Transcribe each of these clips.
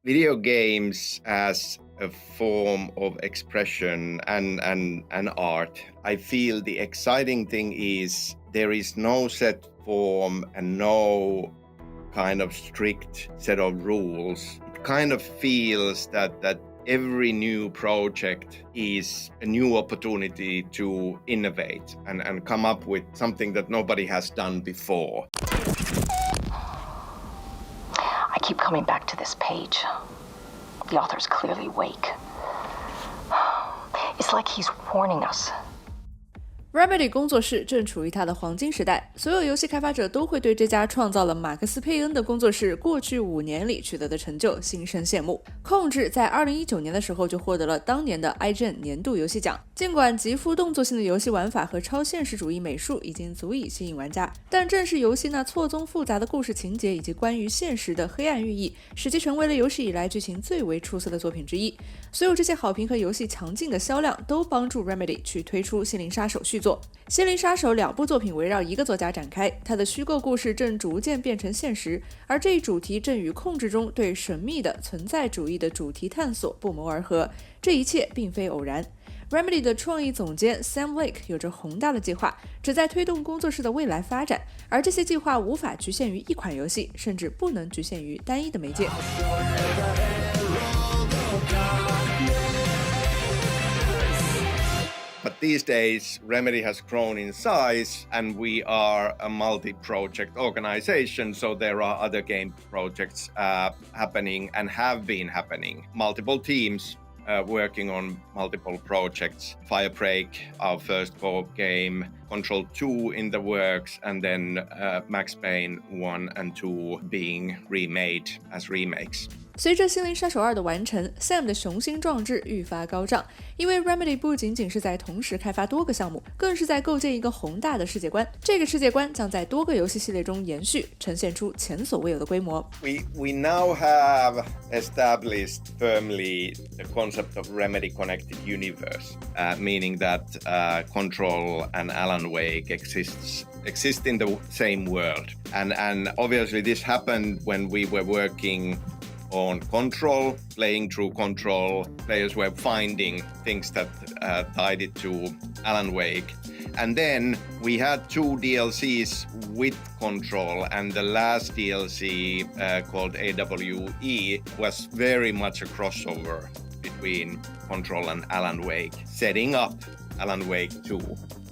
video games as a form of expression and art. I feel the exciting thing is there is no set form and no kind of strict set of rules. It kind of feels that every new project is a new opportunity to innovate and come up with something that nobody has done before. I keep coming back to this page. The author's clearly awake. It's like he's warning us.Remedy 工作室正处于它的黄金时代，所有游戏开发者都会对这家创造了马克思佩恩的工作室过去5年里取得的成就心生羡慕。控制在2019年的时候就获得了当年的 IGN 年度游戏奖。尽管极富动作性的游戏玩法和超现实主义美术已经足以吸引玩家，但正是游戏那错综复杂的故事情节以及关于现实的黑暗寓意，使其成为了有史以来剧情最为出色的作品之一。所有这些好评和游戏强劲的销量都帮助 Remedy 去推出《心灵杀手》续作。心灵杀手2部作品围绕一个作家展开，他的虚构故事正逐渐变成现实，而这一主题正与控制中对神秘的存在主义的主题探索不谋而合。这一切并非偶然。Remedy 的创意总监 Sam Lake 有着宏大的计划，旨在推动工作室的未来发展，而这些计划无法局限于一款游戏，甚至不能局限于单一的媒介。But these days, Remedy has grown in size and we are a multi-project organization, so there are other game projects happening and have been happening. Multiple teams working on multiple projects. Firebreak, our first co-op game, Control 2 in the works, and then Max Payne 1 and 2 being remade as remakes.随着《心灵杀手2》的完成 ，Sam 的雄心壮志愈发高涨，因为 Remedy 不仅仅是在同时开发多个项目，更是在构建一个宏大的世界观。这个世界观将在多个游戏系列中延续，呈现出前所未有的规模。We now have established firmly the concept of Remedy Connected Universe, meaning that Control and Alan Wake exist in the same world. And obviously this happened when we were working on Control, playing through Control, players were finding things that tied it to Alan Wake. And then we had 2 DLCs with Control, and the last DLC called AWE was very much a crossover between Control and Alan Wake, setting up Alan Wake 2.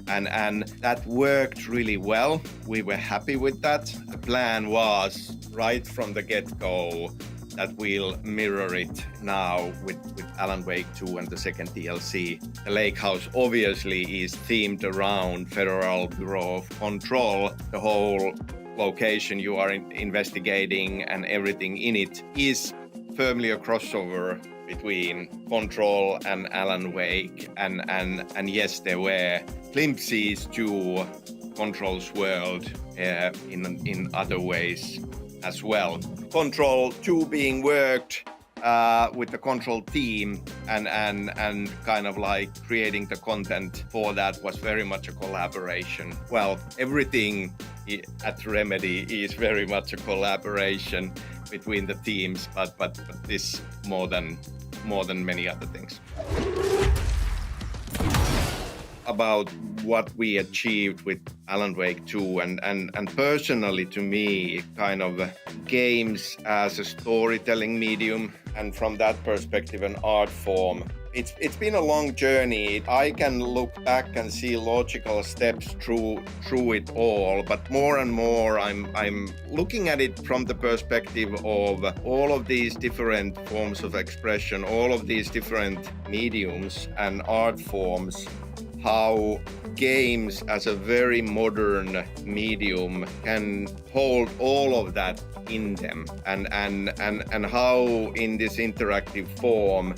And that worked really well. We were happy with that. The plan was right from the get-go that we'll mirror it now with Alan Wake 2 and the second DLC. The lake house obviously is themed around Federal Bureau of Control. The whole location you are investigating and everything in it is firmly a crossover between Control and Alan Wake. And yes, there were glimpses to Control's world in other ways as well. Control 2 being worked with the Control team and kind of like creating the content for that was very much a collaboration. Well, everything at Remedy is very much a collaboration between the teams, but this more than many other things. About what we achieved with Alan Wake 2 and personally to me kind of games as a storytelling medium and from that perspective an art form. It's been a long journey. I can look back and see logical steps through it all, but more and more I'm looking at it from the perspective of all of these different forms of expression, all of these different mediums and art forms, how games as a very modern medium can hold all of that in them and how in this interactive form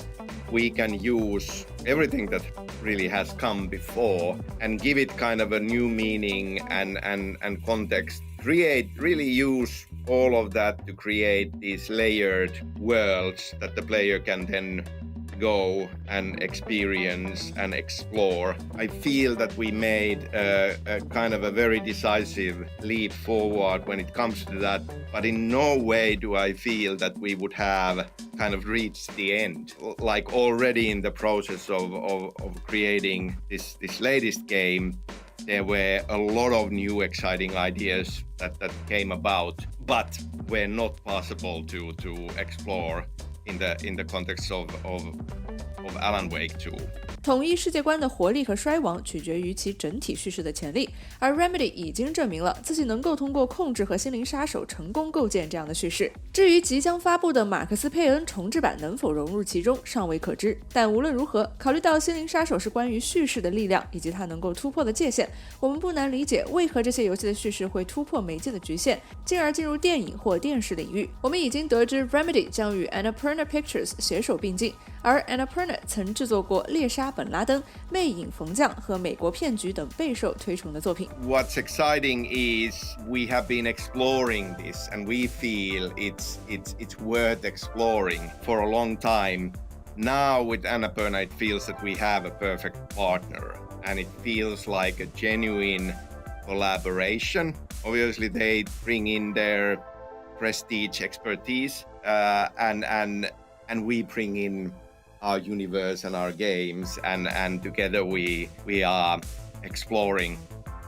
we can use everything that really has come before and give it kind of a new meaning and context. Really use all of that to create these layered worlds that the player can then go and experience and explore. I feel that we made a kind of a very decisive leap forward when it comes to that, but in no way do I feel that we would have kind of reached the end. Like already in the process of creating this latest game, there were a lot of new exciting ideas that came about, but were not possible to explore in the context of Alan Wake 2. 统一世界观的活力和衰亡取决于其整体叙事的潜力，而 Remedy 已经证明了自己能够通过控制和心灵杀手成功构建这样的叙事。至于即将发布的马克思佩恩重制版能否融入其中，尚未可知。但无论如何，考虑到心灵杀手是关于叙事的力量以及它能够突破的界限，我们不难理解为何这些游戏的叙事会突破媒介的局限，进而进入电影或电视领域。我们已经得知 Remedy 将与 Annapurna Pictures 携手并进，而 Annapurna 曾制作过猎杀本拉登、魅影冯将和美国骗局等备受推崇的作品。 What's exciting is we have been exploring this and we feel it's worth exploring for a long time. Now with Annapurna it feels that we have a perfect partner and it feels like a genuine collaboration. Obviously they bring in their prestige expertise and we bring in our universe and our games and together we are exploring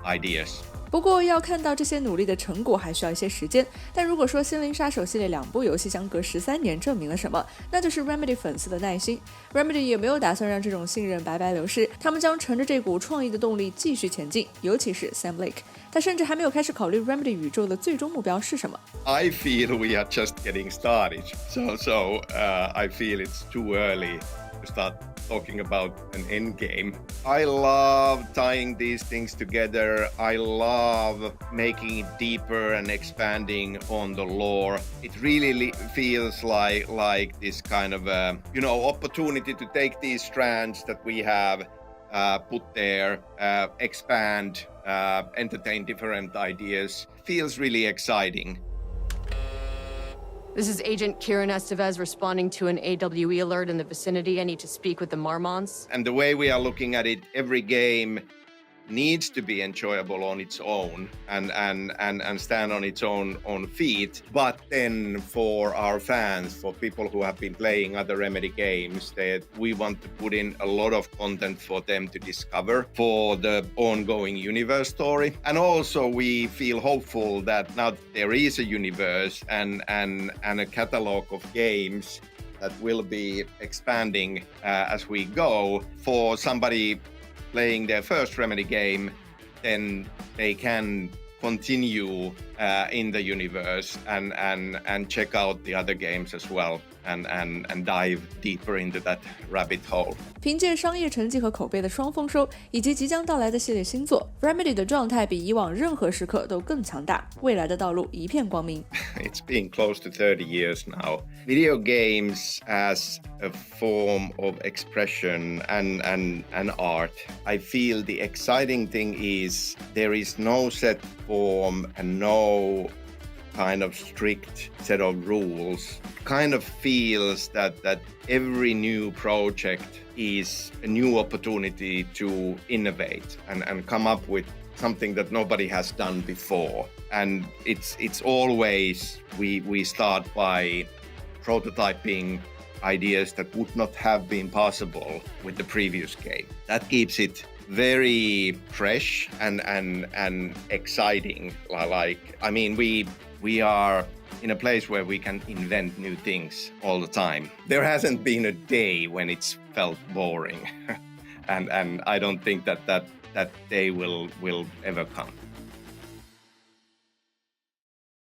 ideas. 不过要看到这些努力的成果还需要一些时间，但如果说心灵杀手系列2部游戏相隔13年证明了什么，那就是 Remedy 粉丝的耐心。 Remedy 也没有打算让这种信任白白流失，他们将乘着这股创意的动力继续前进，尤其是 Sam Lake， 他甚至还没有开始考虑 Remedy 宇宙的最终目标是什么。 I feel we are just getting started, so I feel it's too early to start talking about an end game. I love tying these things together. I love making it deeper and expanding on the lore. It really feels like this kind of opportunity to take these strands that we have put there, expand, entertain different ideas. Feels really exciting. This is Agent Kieran Estevez responding to an AWE alert in the vicinity. I need to speak with the Marmons. And the way we are looking at it, every game needs to be enjoyable on its own and stand on its own feet. But then for our fans, for people who have been playing other Remedy games, that we want to put in a lot of content for them to discover for the ongoing universe story. And also we feel hopeful that now there is a universe and a catalog of games that will be expanding as we go. For somebody playing their first Remedy game, then they can continue in the universe and check out the other games as well and dive deeper into that rabbit hole. 凭借商业成绩和口碑的双丰收，以及即将到来的系列新作 ，Remedy 的状态比以往任何时刻都更强大，未来的道路一片光明。It's been close to 30 years now. Video games as a form of expression and art. I feel the exciting thing is there is no set form and no kind of strict set of rules. Kind of feels that every new project is a new opportunity to innovate and come up with something that nobody has done before. And it's always we start by prototyping ideas that would not have been possible with the previous game. That keeps it very fresh and exciting. Like, I mean, we are in a place where we can invent new things all the time. There hasn't been a day when it's felt boring. and I don't think that day will ever come.